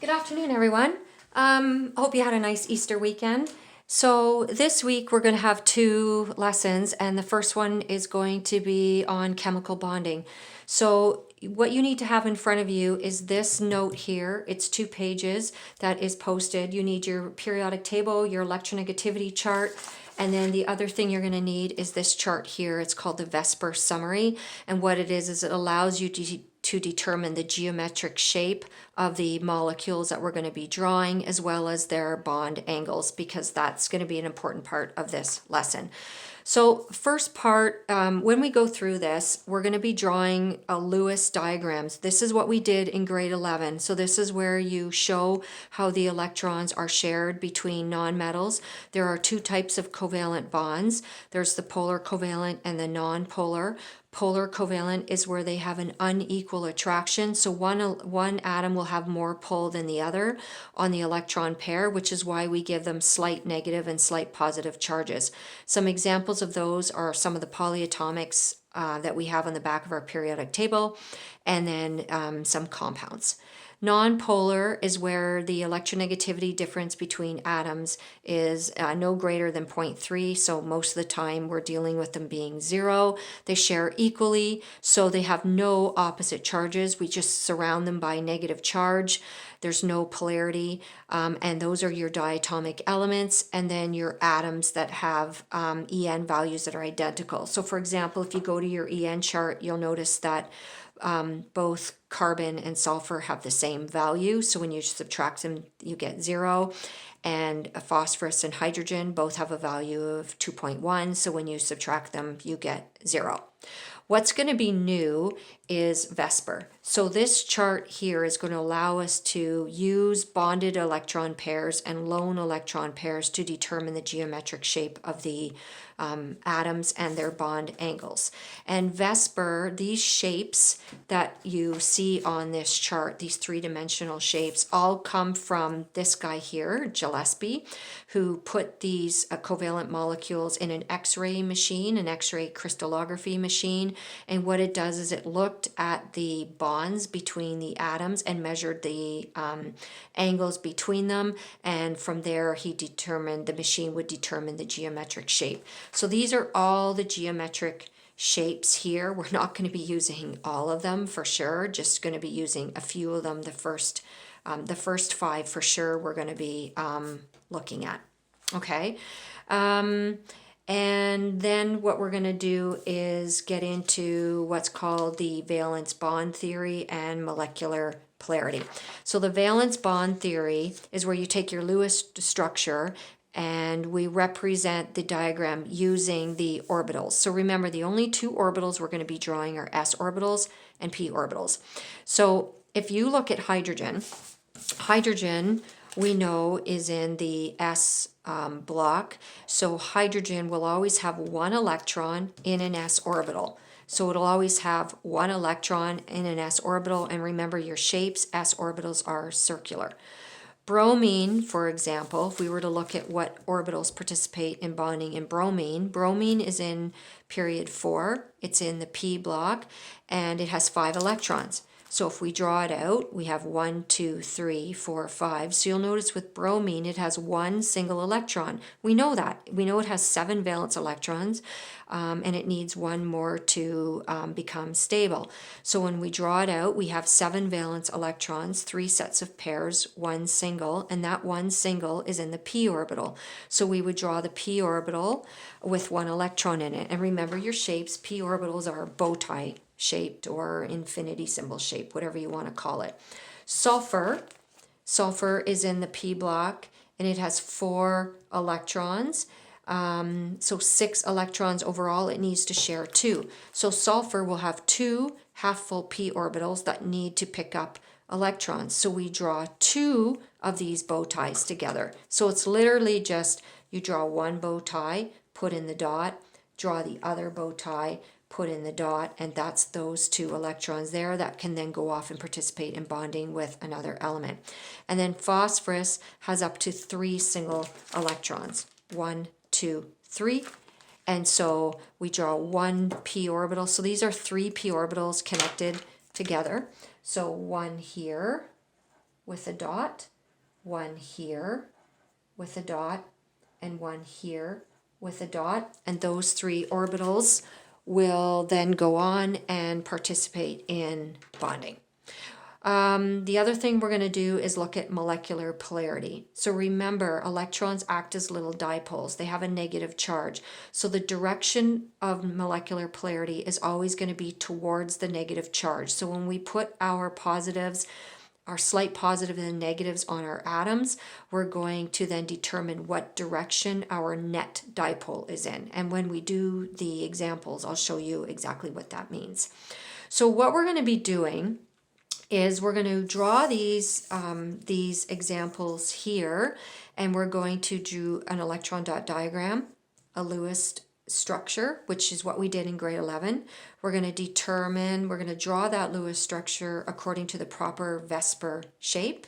Good afternoon, everyone. Hope you had a nice Easter weekend. So this week we're going to have two lessons, and the first one is going to be on chemical bonding. So what you need to have in front of you is this note here. It's 2 pages that is posted. You need your periodic table, your electronegativity chart, and then the other thing you're going to need is this chart here. It's called the VSEPR summary, and what it is it allows you to determine the geometric shape of the molecules that we're going to be drawing, as well as their bond angles, because that's going to be an important part of this lesson. So first part, when we go through this, we're going to be drawing a Lewis diagrams. This is what we did in grade 11. So this is where you show how the electrons are shared between nonmetals. There are 2 types of covalent bonds. There's the polar covalent and the non-polar. Polar covalent is where they have an unequal attraction. So one atom will have more pull than the other on the electron pair, which is why we give them slight negative and slight positive charges. Some examples of those are some of the polyatomics that we have on the back of our periodic table, and then some compounds. Non-polar is where the electronegativity difference between atoms is no greater than 0.3, so most of the time we're dealing with them being 0. They share equally, so they have no opposite charges. We just surround them by negative charge. There's no polarity, and those are your diatomic elements, and then your atoms that have En values that are identical. So for example, if you go to your En chart, you'll notice that both carbon and sulfur have the same value. So when you subtract them, you get 0. And phosphorus and hydrogen both have a value of 2.1. So when you subtract them, you get 0. What's going to be new is VSEPR. So this chart here is going to allow us to use bonded electron pairs and lone electron pairs to determine the geometric shape of the atoms and their bond angles. And VSEPR, these shapes that you see on this chart, these 3-dimensional shapes, all come from this guy here, Gillespie, who put these covalent molecules in an X-ray machine, an X-ray crystallography machine. And what it does is it looked at the bonds between the atoms and measured the angles between them. And from there, the machine would determine the geometric shape. So these are all the geometric shapes here. We're not going to be using all of them for sure, just going to be using a few of them. The first 5 for sure we're going to be looking at. Okay. And then what we're going to do is get into what's called the valence bond theory and molecular polarity. So the valence bond theory is where you take your Lewis structure and we represent the diagram using the orbitals. So remember, the only 2 orbitals we're going to be drawing are s orbitals and p orbitals. So if you look at hydrogen we know is in the s block. So hydrogen will always have 1 electron in an s orbital. So it'll always have 1 electron in an s orbital, and remember your shapes, s orbitals are circular. Bromine, for example, if we were to look at what orbitals participate in bonding in bromine, bromine is in period 4, it's in the p block, and it has 5 electrons. So if we draw it out, we have 1, 2, 3, 4, 5. So you'll notice with bromine, it has 1 single electron. We know that. We know it has 7 valence electrons, and it needs 1 more to become stable. So when we draw it out, we have 7 valence electrons, 3 sets of pairs, 1 single, and that 1 single is in the p orbital. So we would draw the p orbital with 1 electron in it. And remember your shapes, p orbitals are bow tie shaped or infinity symbol shape, whatever you want to call it. Sulfur is in the p block, and it has 4 electrons. So 6 electrons overall, it needs to share 2. So sulfur will have 2 half-full p orbitals that need to pick up electrons. So we draw 2 of these bow ties together. So it's literally just you draw 1 bow tie, put in the dot, draw the other bow tie, put in the dot, and that's those 2 electrons there that can then go off and participate in bonding with another element. And then phosphorus has up to 3 single electrons. 1, 2, 3. And so we draw 1 p orbital. So these are 3 p orbitals connected together. So 1 here, with a dot, one here with a dot, and one here with a dot. And those three orbitals will then go on and participate in bonding. The other thing we're going to do is look at molecular polarity. So remember, electrons act as little dipoles. They have a negative charge. So the direction of molecular polarity is always going to be towards the negative charge. So when we put our positives, our slight positive and negatives on our atoms, we're going to then determine what direction our net dipole is in. And when we do the examples, I'll show you exactly what that means. So what we're going to be doing is we're going to draw these examples here, and we're going to do an electron dot diagram, a Lewis structure, which is what we did in grade 11. We're going to draw that Lewis structure according to the proper VSEPR shape,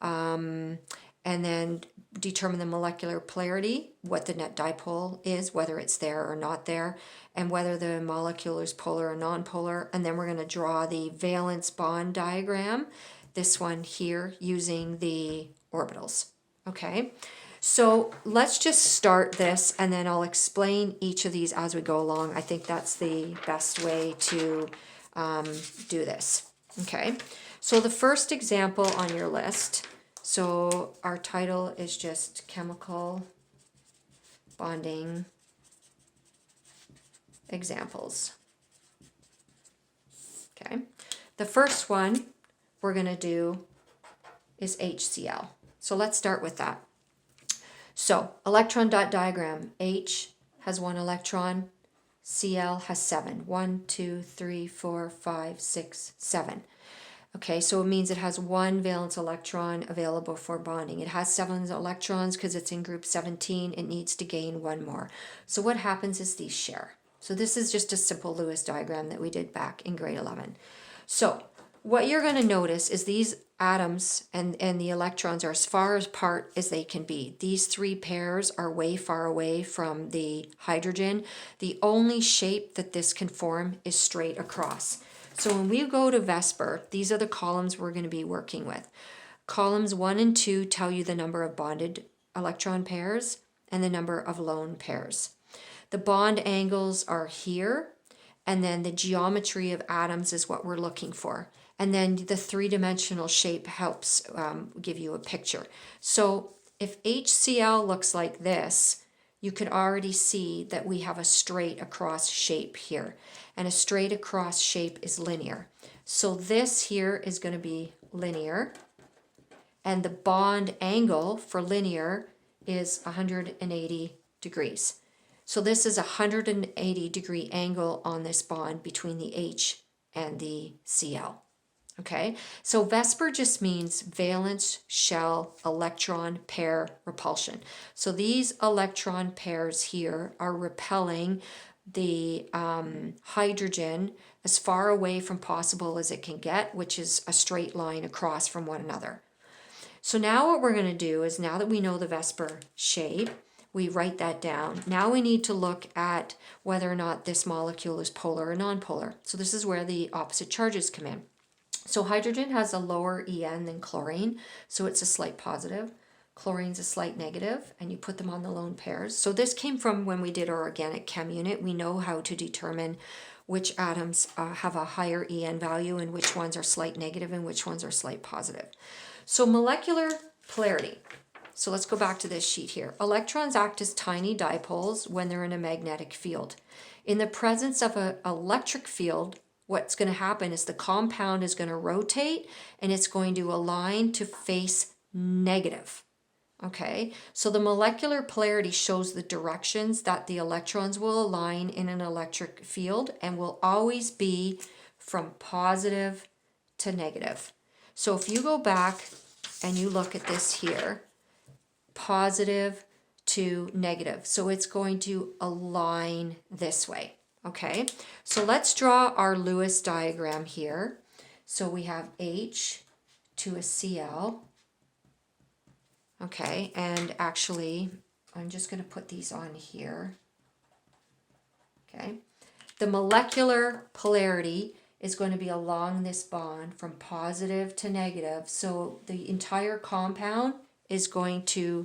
and then determine the molecular polarity, what the net dipole is, whether it's there or not there, and whether the molecule is polar or non-polar. And then we're going to draw the valence bond diagram, this one here, using the orbitals. Okay, so let's just start this, and then I'll explain each of these as we go along. I think that's the best way to do this. Okay, so the first example on your list, so our title is just chemical bonding examples. Okay, the first one we're going to do is HCl. So let's start with that. So electron dot diagram, H has 1 electron, Cl has 7. 1, 2, 3, 4, 5, 6, 7. Okay, so it means it has 1 valence electron available for bonding. It has 7 electrons because it's in group 17. It needs to gain 1 more. So what happens is these share. So this is just a simple Lewis diagram that we did back in grade 11. So what you're going to notice is these atoms and the electrons are as far apart as they can be. These 3 pairs are way far away from the hydrogen. The only shape that this can form is straight across. So when we go to VSEPR, these are the columns we're going to be working with. Columns 1 and 2 tell you the number of bonded electron pairs and the number of lone pairs. The bond angles are here, and then the geometry of atoms is what we're looking for. And then the 3-dimensional shape helps give you a picture. So if HCl looks like this, you can already see that we have a straight across shape here. And a straight across shape is linear. So this here is going to be linear. And the bond angle for linear is 180 degrees. So this is a 180 degree angle on this bond between the H and the Cl. Okay, so VSEPR just means valence shell electron pair repulsion. So these electron pairs here are repelling the hydrogen as far away from possible as it can get, which is a straight line across from one another. So now what we're going to do is, now that we know the VSEPR shape, we write that down. Now we need to look at whether or not this molecule is polar or non-polar. So this is where the opposite charges come in. So hydrogen has a lower En than chlorine, so it's a slight positive. Chlorine's a slight negative, and you put them on the lone pairs. So this came from when we did our organic chem unit. We know how to determine which atoms have a higher En value and which ones are slight negative and which ones are slight positive. So molecular polarity. So let's go back to this sheet here. Electrons act as tiny dipoles when they're in a magnetic field. In the presence of an electric field, what's going to happen is the compound is going to rotate and it's going to align to face negative. Okay, so the molecular polarity shows the directions that the electrons will align in an electric field and will always be from positive to negative. So if you go back and you look at this here, positive to negative. So it's going to align this way. Okay, so let's draw our Lewis diagram here. So we have H to a Cl. Okay, and actually, I'm just going to put these on here. Okay, the molecular polarity is going to be along this bond from positive to negative. So the entire compound is going to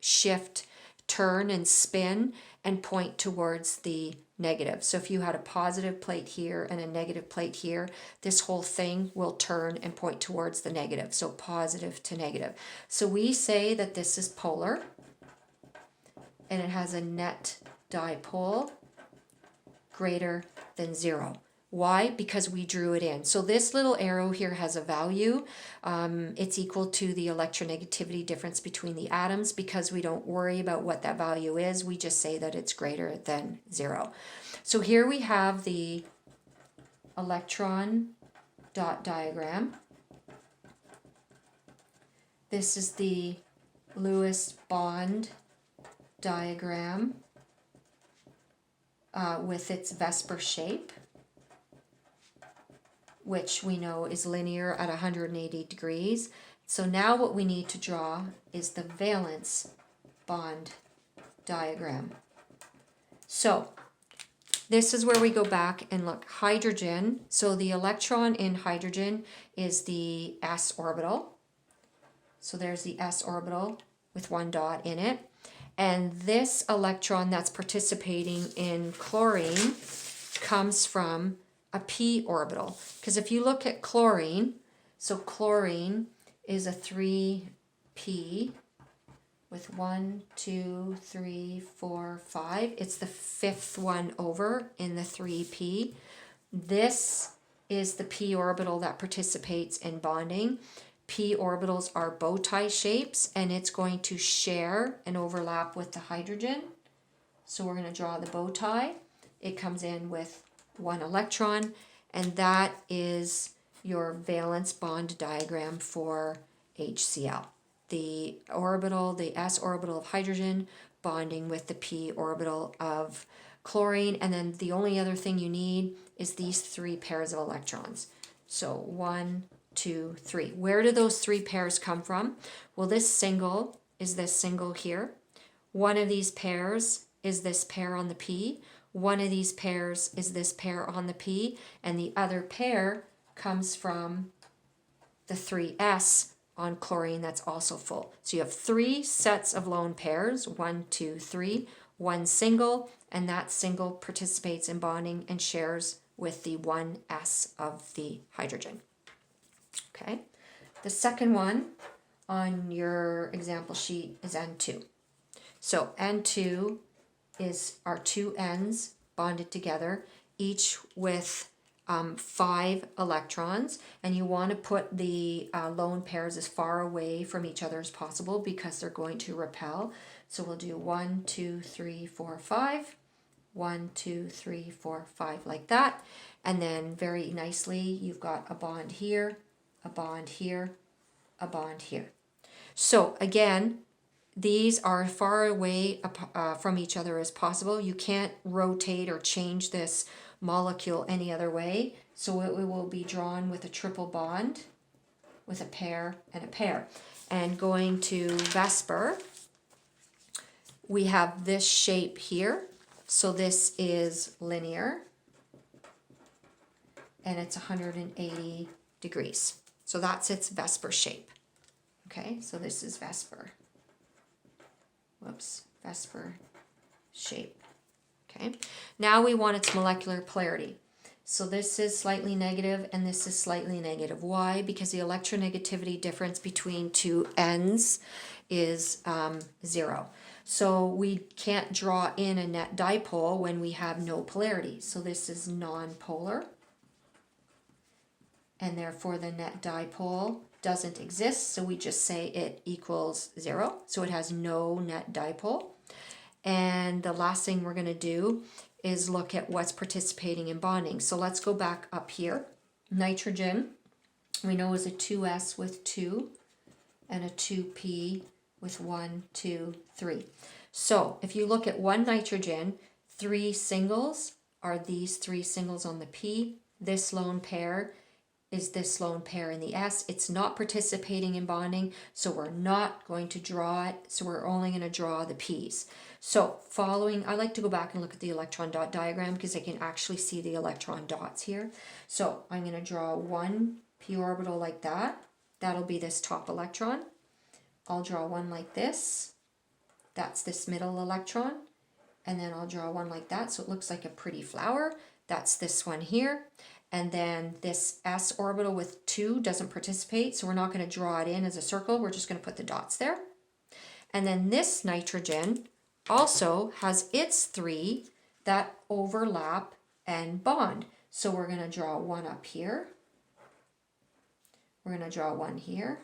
shift, turn, and spin and point towards the negative. So if you had a positive plate here and a negative plate here, this whole thing will turn and point towards the negative. So positive to negative. So we say that this is polar and it has a net dipole greater than 0. Why? Because we drew it in. So this little arrow here has a value. It's equal to the electronegativity difference between the atoms. Because we don't worry about what that value is, we just say that it's greater than 0. So here we have the electron dot diagram. This is the Lewis bond diagram with its VSEPR shape, which we know is linear at 180 degrees. So now what we need to draw is the valence bond diagram. So this is where we go back and look. Hydrogen, so the electron in hydrogen is the s orbital. So there's the s orbital with one dot in it. And this electron that's participating in chlorine comes from a p orbital. Because if you look at chlorine, so chlorine is a 3p with 1, 2, 3, 4, 5. It's the fifth one over in the 3p. This is the p orbital that participates in bonding. P orbitals are bow tie shapes, and it's going to share and overlap with the hydrogen. So we're going to draw the bow tie. It comes in with one electron, and that is your valence bond diagram for HCl. The orbital, the s orbital of hydrogen bonding with the p orbital of chlorine, and then the only other thing you need is these 3 pairs of electrons. So 1, 2, 3. Where do those 3 pairs come from? Well, this single is this single here. One of these pairs is this pair on the p. One of these pairs is this pair on the p. And the other pair comes from the 3s on chlorine that's also full. So you have 3 sets of lone pairs, 1, 2, 3, one single, and that single participates in bonding and shares with the 1s of the hydrogen. Okay, the second one on your example sheet is N2. So N2 is our 2 ends bonded together, each with 5 electrons, and you want to put the lone pairs as far away from each other as possible because they're going to repel. So we'll do 1, 2, 3, 4, 5, 1, 2, 3, 4, 5 like that, and then very nicely you've got a bond here, a bond here, a bond here. So again, these are far away from each other as possible. You can't rotate or change this molecule any other way. So it will be drawn with a triple bond with a pair and a pair. And going to VSEPR, we have this shape here. So this is linear and it's 180 degrees. So that's its VSEPR shape. Okay, so this is VSEPR. Whoops, VSEPR shape. Okay, now we want its molecular polarity. So this is slightly negative and this is slightly negative. Why? Because the electronegativity difference between 2 ends is 0. So we can't draw in a net dipole when we have no polarity. So this is non-polar, and therefore the net dipole doesn't exist, so we just say it equals 0. So it has no net dipole. And the last thing we're going to do is look at what's participating in bonding. So let's go back up here. Nitrogen, we know, is a 2s with 2 and a 2p with 1, 2, 3. So if you look at one nitrogen, 3 singles are these 3 singles on the p. This lone pair is this lone pair in the S. It's not participating in bonding, so we're not going to draw it. So we're only going to draw the P's. So following, I like to go back and look at the electron dot diagram because I can actually see the electron dots here. So I'm going to draw one p orbital like that. That'll be this top electron. I'll draw one like this. That's this middle electron. And then I'll draw one like that so it looks like a pretty flower. That's this one here. And then this s orbital with 2 doesn't participate, so we're not going to draw it in as a circle. We're just going to put the dots there. And then this nitrogen also has its 3 that overlap and bond. So we're going to draw one up here. We're going to draw one here.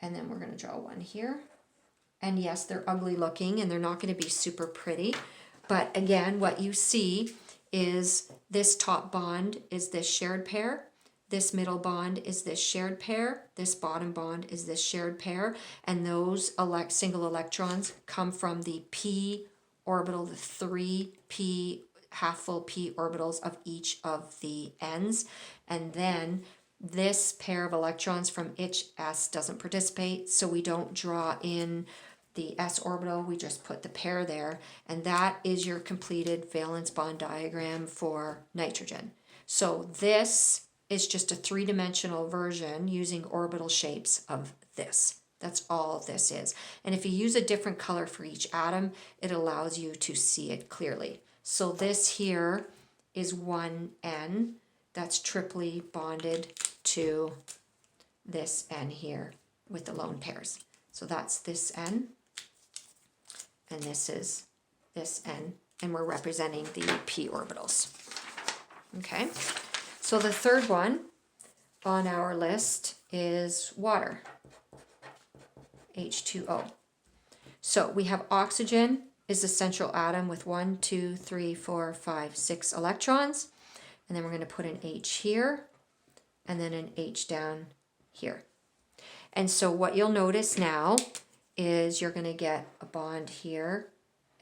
And then we're going to draw one here. And yes, they're ugly looking and they're not going to be super pretty. But again, what you see is this top bond is this shared pair. This middle bond is this shared pair. This bottom bond is this shared pair. And those single electrons come from the p orbital, the 3 p half full p orbitals of each of the ends. And then this pair of electrons from each s doesn't participate, so we don't draw in the s orbital, we just put the pair there, and that is your completed valence bond diagram for nitrogen. So this is just a 3-dimensional version using orbital shapes of this. That's all this is. And if you use a different color for each atom, it allows you to see it clearly. So this here is 1n, that's triply bonded to this n here with the lone pairs. So that's this n, and this is this n, and we're representing the p orbitals. Okay, so the third one on our list is water, H2O. So we have oxygen is the central atom with 1, 2, 3, 4, 5, 6 electrons, and then we're going to put an H here, and then an H down here. And so what you'll notice now is you're going to get a bond here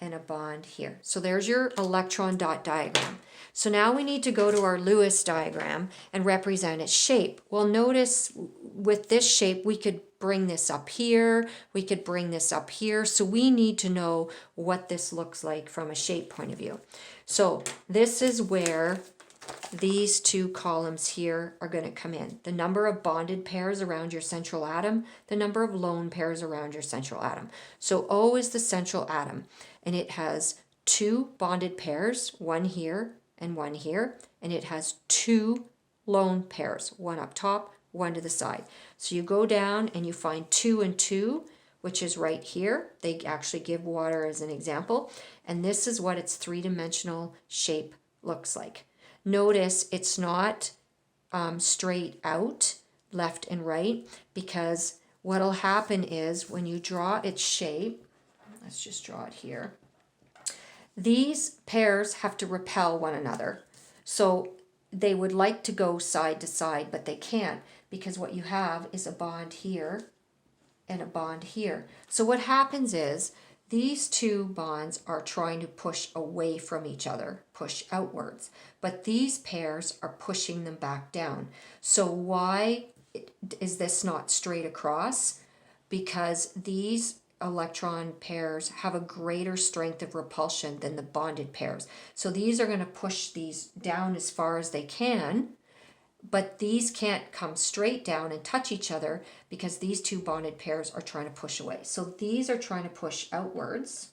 and a bond here. So there's your electron dot diagram. So now we need to go to our Lewis diagram and represent its shape. Well, notice with this shape, we could bring this up here, we could bring this up here. So we need to know what this looks like from a shape point of view. So this is where these two columns here are going to come in. The number of bonded pairs around your central atom, the number of lone pairs around your central atom. So O is the central atom, and it has 2 bonded pairs, one here and one here, and it has 2 lone pairs, one up top, one to the side. So you go down and you find 2 and 2, which is right here. They actually give water as an example, and this is what its 3-dimensional shape looks like. Notice it's not straight out, left and right, because what'll happen is when you draw its shape, let's just draw it here, these pairs have to repel one another. So they would like to go side to side, but they can't, because what you have is a bond here and a bond here. So what happens is these 2 bonds are trying to push away from each other, push outwards, but these pairs are pushing them back down. So why is this not straight across? Because these electron pairs have a greater strength of repulsion than the bonded pairs. So these are going to push these down as far as they can, but these can't come straight down and touch each other because these 2 bonded pairs are trying to push away. So these are trying to push outwards,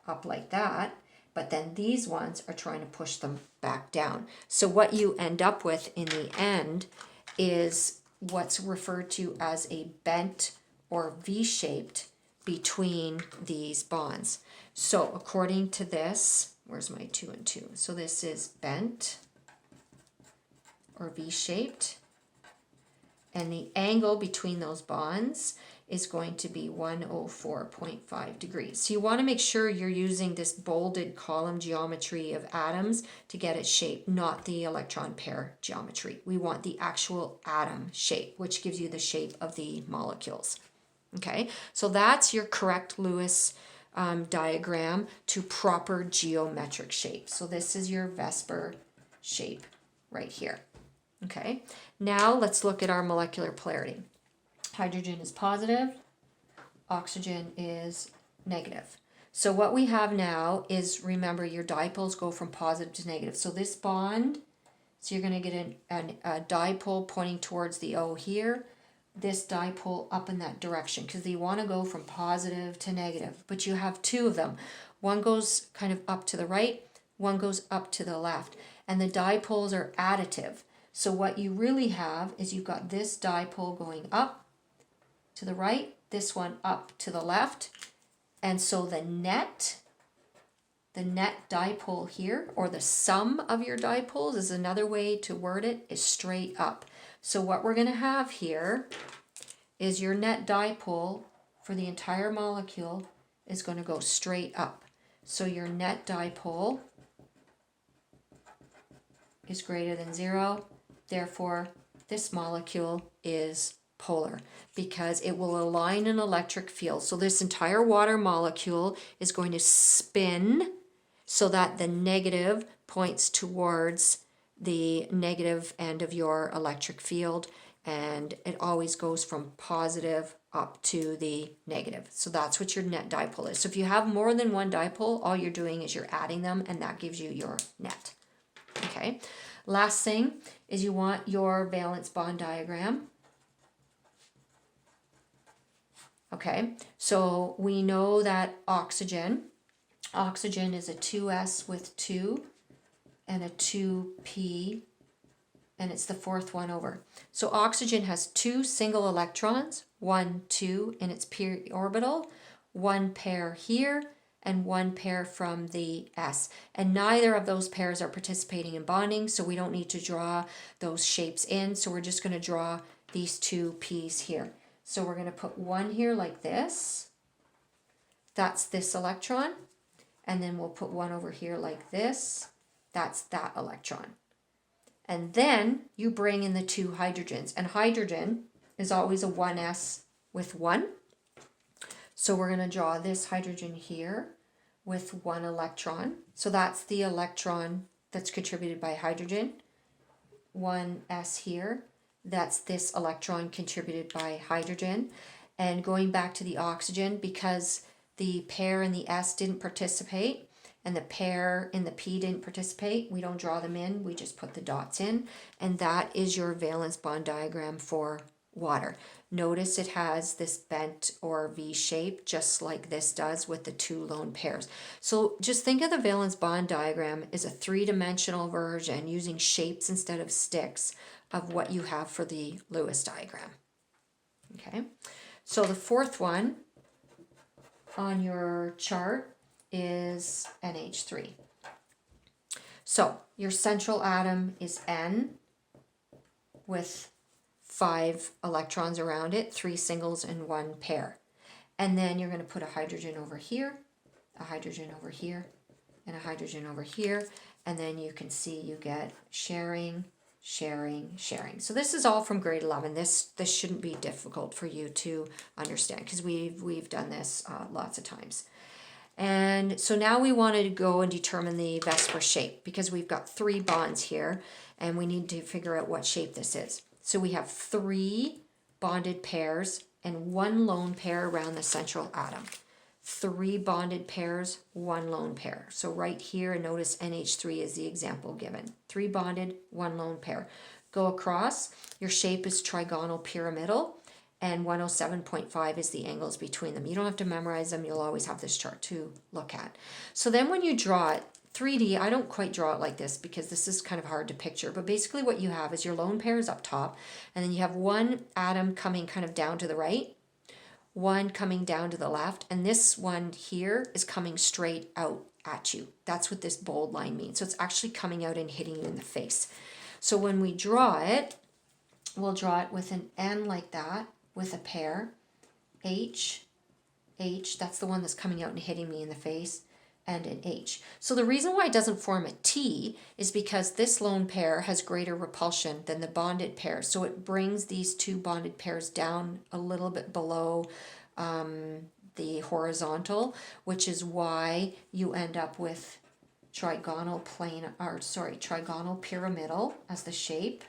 up like that, but then these ones are trying to push them back down. So what you end up with in the end is what's referred to as a bent or V-shaped between these bonds. So according to this, where's my 2 and 2? So this is bent or V-shaped, and the angle between those bonds is going to be 104.5 degrees. So you want to make sure you're using this bolded column geometry of atoms to get its shape, not the electron pair geometry. We want the actual atom shape, which gives you the shape of the molecules. Okay, so that's your correct Lewis diagram to proper geometric shape. So this is your VSEPR shape right here. Okay, now let's look at our molecular polarity. Hydrogen is positive, oxygen is negative. So what we have now is, remember, your dipoles go from positive to negative. So this bond, so you're going to get a dipole pointing towards the O here, this dipole up in that direction, because you want to go from positive to negative. But you have two of them. One goes kind of up to the right, one goes up to the left. And the dipoles are additive. So what you really have is you've got this dipole going up to the right, this one up to the left. And so the net dipole here, or the sum of your dipoles is another way to word it, is straight up. So what we're going to have here is your net dipole for the entire molecule is going to go straight up. So your net dipole is greater than 0. Therefore, this molecule is polar because it will align an electric field. So this entire water molecule is going to spin so that the negative points towards the negative end of your electric field, and it always goes from positive up to the negative. So that's what your net dipole is. So if you have more than one dipole, all you're doing is you're adding them, and that gives you your net. Okay, last thing is you want your valence bond diagram. Okay, so we know that oxygen is a 2s with 2 and a 2p, and it's the fourth one over. So oxygen has 2 single electrons, 1, 2 in its p orbital, 1 pair here, and 1 pair from the S. And neither of those pairs are participating in bonding, so we don't need to draw those shapes in. So we're just going to draw these 2 P's here. So we're going to put one here like this. That's this electron. And then we'll put one over here like this. That's that electron. And then you bring in the 2 hydrogens. And hydrogen is always a 1s with 1. So we're going to draw this hydrogen here with 1 electron. So that's the electron that's contributed by hydrogen. 1s here. That's this electron contributed by hydrogen. And going back to the oxygen, because the pair in the S didn't participate and the pair in the P didn't participate, we don't draw them in, we just put the dots in. And that is your valence bond diagram for water. Notice it has this bent or V shape, just like this does with the 2 lone pairs. So just think of the valence bond diagram as a 3-dimensional version using shapes instead of sticks of what you have for the Lewis diagram. Okay, so the fourth one on your chart is NH3. So your central atom is N with 5 electrons around it, 3 singles and 1 pair. And then you're going to put a hydrogen over here, a hydrogen over here, and a hydrogen over here. And then you can see you get sharing, sharing, sharing. So this is all from grade 11. This shouldn't be difficult for you to understand because we've done this lots of times. And so now we wanted to go and determine the VSEPR shape because we've got 3 bonds here and we need to figure out what shape this is. So we have 3 bonded pairs and 1 lone pair around the central atom. 3 bonded pairs, 1 lone pair. So right here, notice NH3 is the example given. 3 bonded, 1 lone pair. Go across, your shape is trigonal pyramidal, and 107.5 is the angles between them. You don't have to memorize them, you'll always have this chart to look at. So then when you draw it, 3D, I don't quite draw it like this because this is kind of hard to picture, but basically what you have is your lone pairs up top, and then you have 1 atom coming kind of down to the right, 1 coming down to the left, and this one here is coming straight out at you. That's what this bold line means. So it's actually coming out and hitting you in the face. So when we draw it, we'll draw it with an N like that, with a pair, H, that's the one that's coming out and hitting me in the face, and an H. So the reason why it doesn't form a T is because this lone pair has greater repulsion than the bonded pair. So it brings these 2 bonded pairs down a little bit below the horizontal, which is why you end up with trigonal pyramidal as the shape.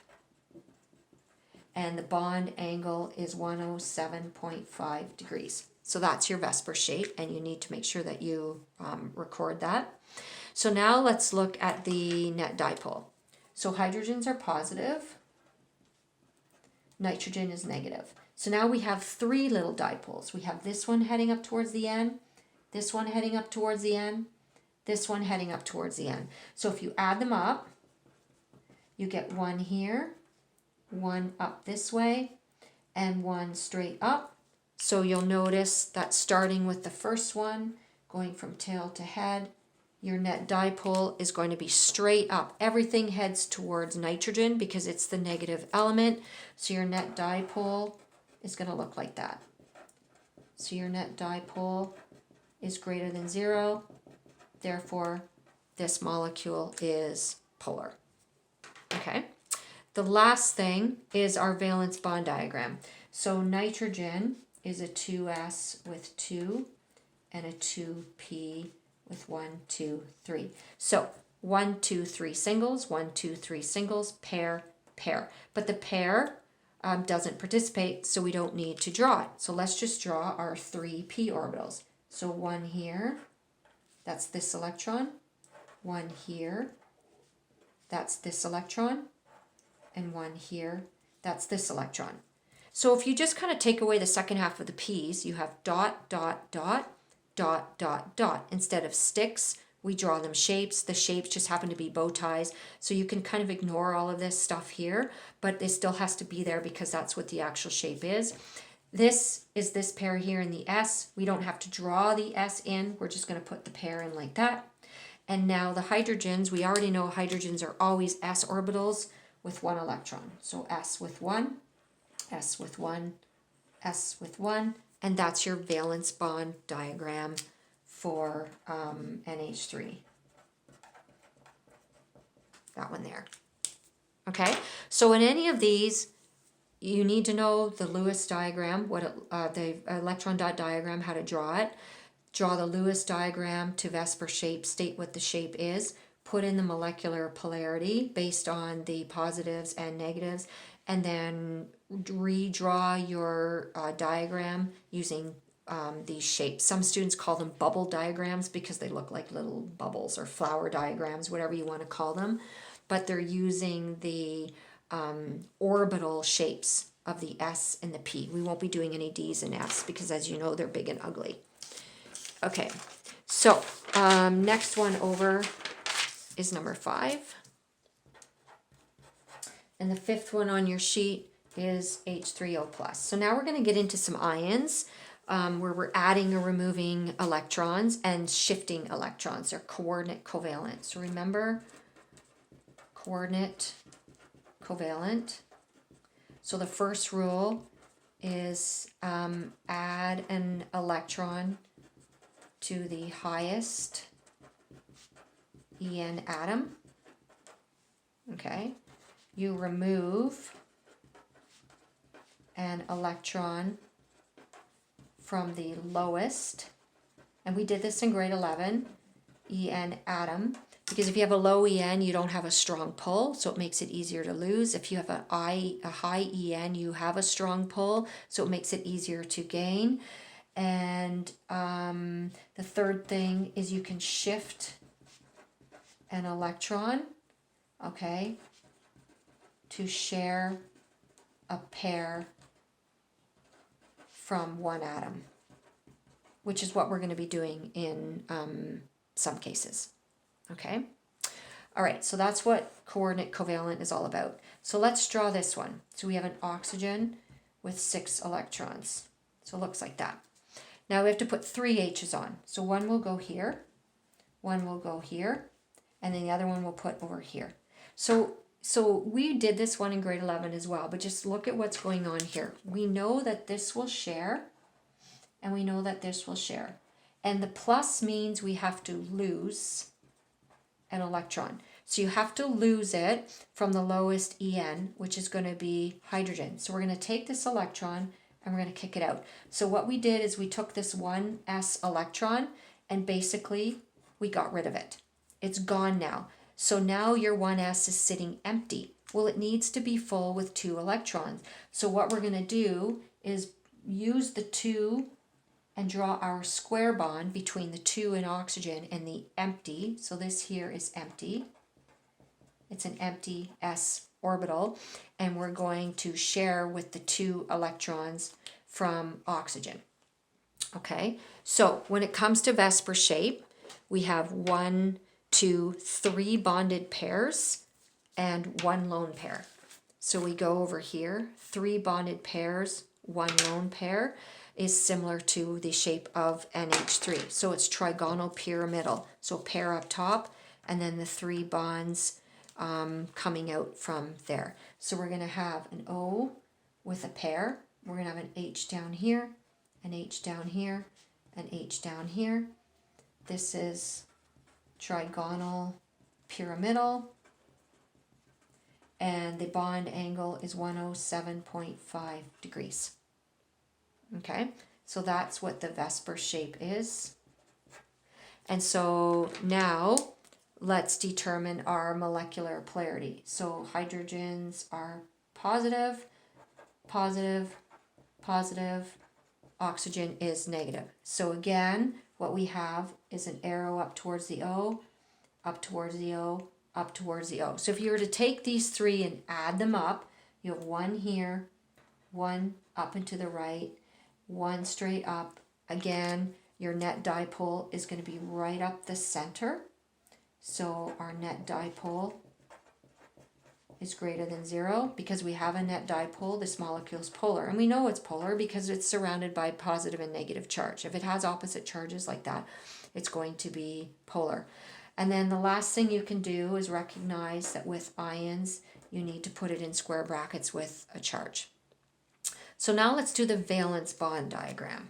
and the bond angle is 107.5 degrees. So that's your VSEPR shape, and you need to make sure that you record that. So now let's look at the net dipole. So hydrogens are positive, nitrogen is negative. So now we have three little dipoles. We have this one heading up towards the end, this one heading up towards the end, this one heading up towards the end. So if you add them up, you get one here, one up this way, and one straight up. So you'll notice that starting with the first one, going from tail to head, your net dipole is going to be straight up. Everything heads towards nitrogen because it's the negative element. So your net dipole is going to look like that. So your net dipole is greater than 0. Therefore, this molecule is polar. Okay. The last thing is our valence bond diagram. So nitrogen is a 2s with 2 and a 2p with 1, 2, 3. So 1, 2, 3 singles, 1, 2, 3 singles, pair, pair. But the pair doesn't participate, so we don't need to draw it. So let's just draw our 3 p orbitals. So one here, that's this electron. One here, that's this electron. And one here, that's this electron. So if you just kind of take away the second half of the p's, you have dot, dot, dot, dot, dot, dot. Instead of sticks, we draw them shapes. The shapes just happen to be bow ties. So you can kind of ignore all of this stuff here, but it still has to be there because that's what the actual shape is. This is this pair here in the S. We don't have to draw the S in. We're just going to put the pair in like that. And now the hydrogens, we already know hydrogens are always S orbitals with one electron. So S with 1, S with 1, S with 1, and that's your valence bond diagram for NH3. That one there. Okay, so in any of these, you need to know the Lewis diagram, the electron dot diagram, how to draw it. Draw the Lewis diagram to VSEPR shape, state what the shape is, put in the molecular polarity based on the positives and negatives, and then redraw your diagram using these shapes. Some students call them bubble diagrams because they look like little bubbles, or flower diagrams, whatever you want to call them, but they're using the orbital shapes of the S and the P. We won't be doing any D's and F's because, as you know, they're big and ugly. Okay, so next one over is number 5. And the 5th one on your sheet is H3O+. So now we're going to get into some ions where we're adding or removing electrons and shifting electrons. They're coordinate covalent. So remember, coordinate covalent. So the first rule is add an electron to the highest En atom. Okay. You remove an electron from the lowest, and we did this in grade 11, En atom, because if you have a low En, you don't have a strong pull, so it makes it easier to lose. If you have a high En, you have a strong pull, so it makes it easier to gain. And the third thing is you can shift an electron, okay, to share a pair from one atom, which is what we're going to be doing in some cases. Okay? All right, so that's what coordinate covalent is all about. So let's draw this one. So we have an oxygen with 6 electrons. So it looks like that. Now we have to put 3 H's on. So one will go here, one will go here, and then the other one we'll put over here. So we did this one in grade 11 as well, but just look at what's going on here. We know that this will share, and we know that this will share. And the plus means we have to lose an electron. So you have to lose it from the lowest En, which is going to be hydrogen. So we're going to take this electron and we're going to kick it out. So what we did is we took this 1s electron and basically we got rid of it. It's gone now. So now your 1s is sitting empty. Well, it needs to be full with 2 electrons. So what we're going to do is use the 2 and draw our square bond between the 2 in oxygen and the empty. So this here is empty. It's an empty s orbital, and we're going to share with the 2 electrons from oxygen. Okay, so when it comes to VSEPR shape, we have 1, 2, 3 bonded pairs and 1 lone pair. So we go over here, 3 bonded pairs, 1 lone pair is similar to the shape of NH3. So it's trigonal pyramidal. So pair up top and then the 3 bonds coming out from there. So we're going to have an O with a pair. We're going to have an H down here, an H down here, an H down here. This is trigonal pyramidal, and the bond angle is 107.5 degrees. Okay, so that's what the VSEPR shape is. And so now let's determine our molecular polarity. So hydrogens are positive, positive, positive. Oxygen is negative. So again, what we have is an arrow up towards the O, up towards the O, up towards the O. So if you were to take these 3 and add them up, you have 1 here, 1 up and to the right, 1 straight up. Again, your net dipole is going to be right up the center. So our net dipole is greater than 0 because we have a net dipole. This molecule is polar, and we know it's polar because it's surrounded by positive and negative charge. If it has opposite charges like that, it's going to be polar. And then the last thing you can do is recognize that with ions, you need to put it in square brackets with a charge. So now let's do the valence bond diagram.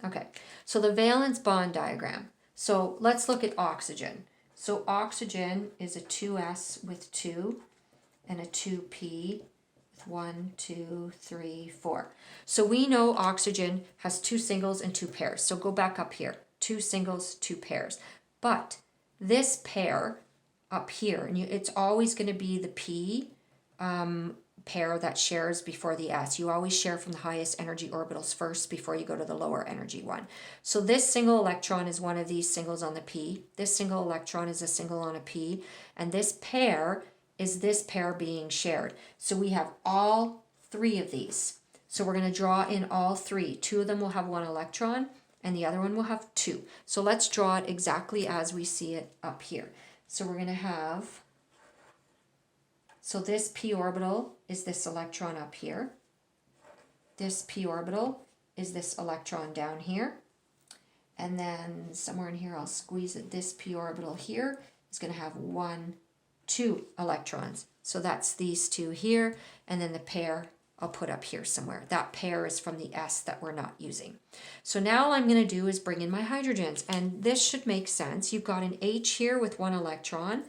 Okay, so the valence bond diagram. So let's look at oxygen. So oxygen is a 2s with 2 and a 2p with 1, 2, 3, 4. So we know oxygen has 2 singles and 2 pairs. So go back up here, 2 singles, 2 pairs. But this pair up here, and it's always going to be the p pair that shares before the s. You always share from the highest energy orbitals first before you go to the lower energy one. So this single electron is one of these singles on the p. This single electron is a single on a p. And this pair is this pair being shared. So we have all 3 of these. So we're going to draw in all 3. 2 of them will have 1 electron and the other one will have 2. So let's draw it exactly as we see it up here. So we're going to have, so this p orbital is this electron up here. This p orbital is this electron down here. And then somewhere in here I'll squeeze it. This p orbital here is going to have 1, 2 electrons. So that's these 2 here, and then the pair I'll put up here somewhere. That pair is from the S that we're not using. So now all I'm going to do is bring in my hydrogens, and this should make sense. You've got an H here with 1 electron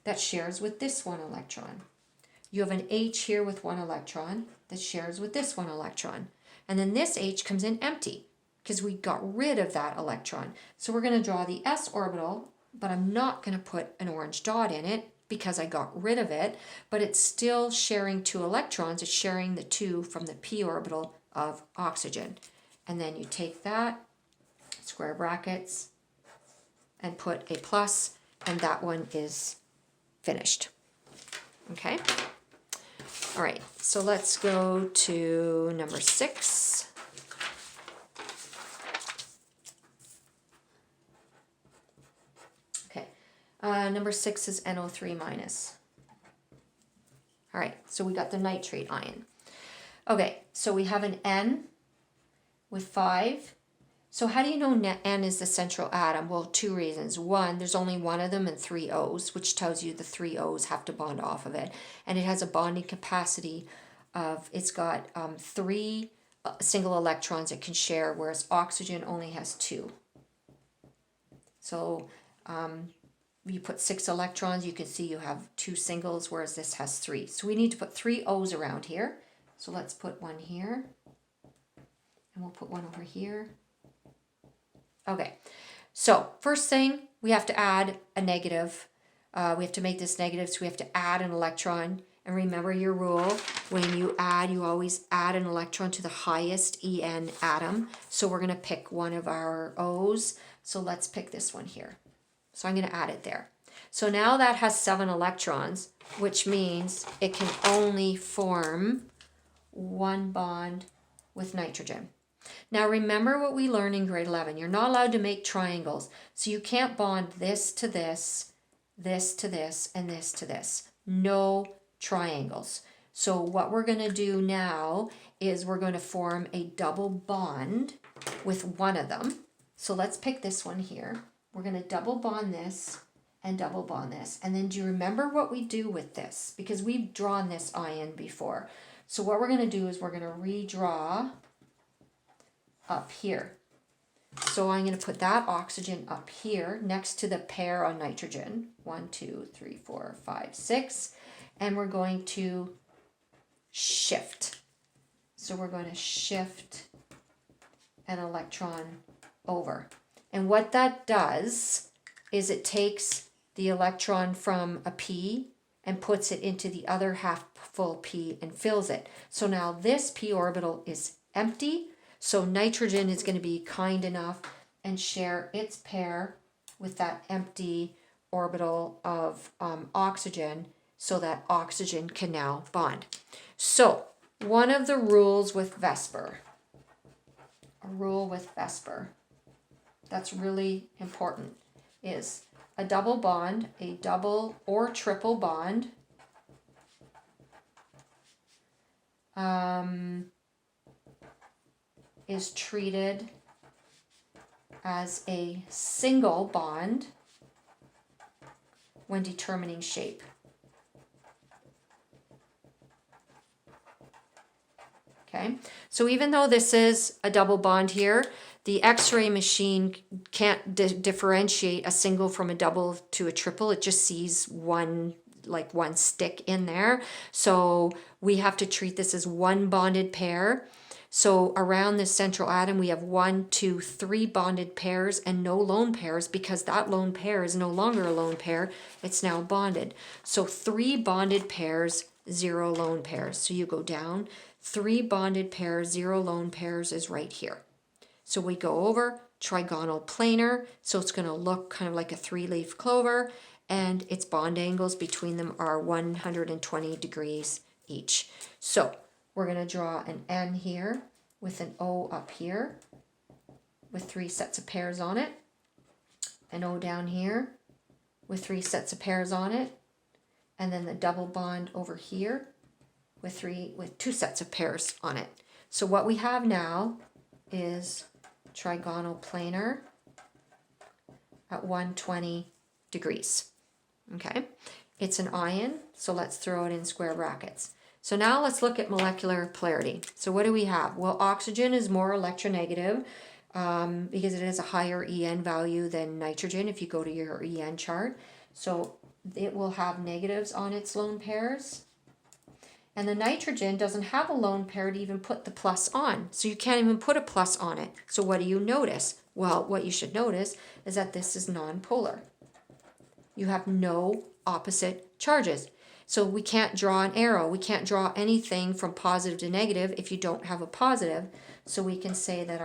that shares with this 1 electron. You have an H here with 1 electron that shares with this 1 electron. And then this H comes in empty because we got rid of that electron. So we're going to draw the S orbital, but I'm not going to put an orange dot in it because I got rid of it, but it's still sharing 2 electrons. It's sharing the 2 from the p orbital of oxygen. And then you take that, square brackets, and put a plus, and that one is finished. Okay? All right, so let's go to number 6. Okay, number 6 is NO3 minus. All right, so we got the nitrate ion. Okay, so we have an N with 5. So how do you know N is the central atom? Well, 2 reasons. 1, there's only 1 of them and 3 O's, which tells you the 3 O's have to bond off of it. And it has a bonding capacity of, it's got 3 single electrons it can share, whereas oxygen only has 2. So you put 6 electrons, you can see you have 2 singles, whereas this has 3. So we need to put 3 O's around here. So let's put 1 here, and we'll put 1 over here. Okay, so first thing, we have to add a negative We have to make this negative, so we have to add an electron. And remember your rule, when you add, you always add an electron to the highest En atom. So we're going to pick one of our O's. So let's pick this one here. So I'm going to add it there. So now that has 7 electrons, which means it can only form one bond with nitrogen. Now remember what we learned in grade 11. You're not allowed to make triangles. So you can't bond this to this, this to this, and this to this. No triangles. So what we're going to do now is we're going to form a double bond with one of them. So let's pick this one here. We're going to double bond this and double bond this. And then do you remember what we do with this? Because we've drawn this ion before. So what we're going to do is we're going to redraw up here. So I'm going to put that oxygen up here next to the pair on nitrogen. 1, 2, 3, 4, 5, 6. And we're going to shift. So we're going to shift an electron over. And what that does is it takes the electron from a p and puts it into the other half full p and fills it. So now this p orbital is empty. So nitrogen is going to be kind enough and share its pair with that empty orbital of oxygen, so that oxygen can now bond. So one of the rules with VSEPR, a rule with VSEPR that's really important, is a double bond, a double or triple bond, is treated as a single bond when determining shape. Okay, so even though this is a double bond here, the X-ray machine can't differentiate a single from a double to a triple. It just sees one stick in there. So we have to treat this as one bonded pair. So around this central atom, we have 1, 2, 3 bonded pairs and no lone pairs, because that lone pair is no longer a lone pair. It's now bonded. So 3 bonded pairs, 0 lone pairs. So you go down, 3 bonded pairs, 0 lone pairs is right here. So we go over trigonal planar. So it's going to look kind of like a 3-leaf clover, and its bond angles between them are 120 degrees each. So we're going to draw an N here with an O up here with 3 sets of pairs on it, an O down here with 3 sets of pairs on it, and then the double bond over here with 2 sets of pairs on it. So what we have now is trigonal planar at 120 degrees. Okay, it's an ion, so let's throw it in square brackets. So now let's look at molecular polarity. So what do we have? Well, oxygen is more electronegative because it has a higher En value than nitrogen if you go to your En chart. So it will have negatives on its lone pairs. And the nitrogen doesn't have a lone pair to even put the plus on. So you can't even put a plus on it. So what do you notice? Well, what you should notice is that this is nonpolar. You have no opposite charges. So we can't draw an arrow. We can't draw anything from positive to negative if you don't have a positive. So we can say that our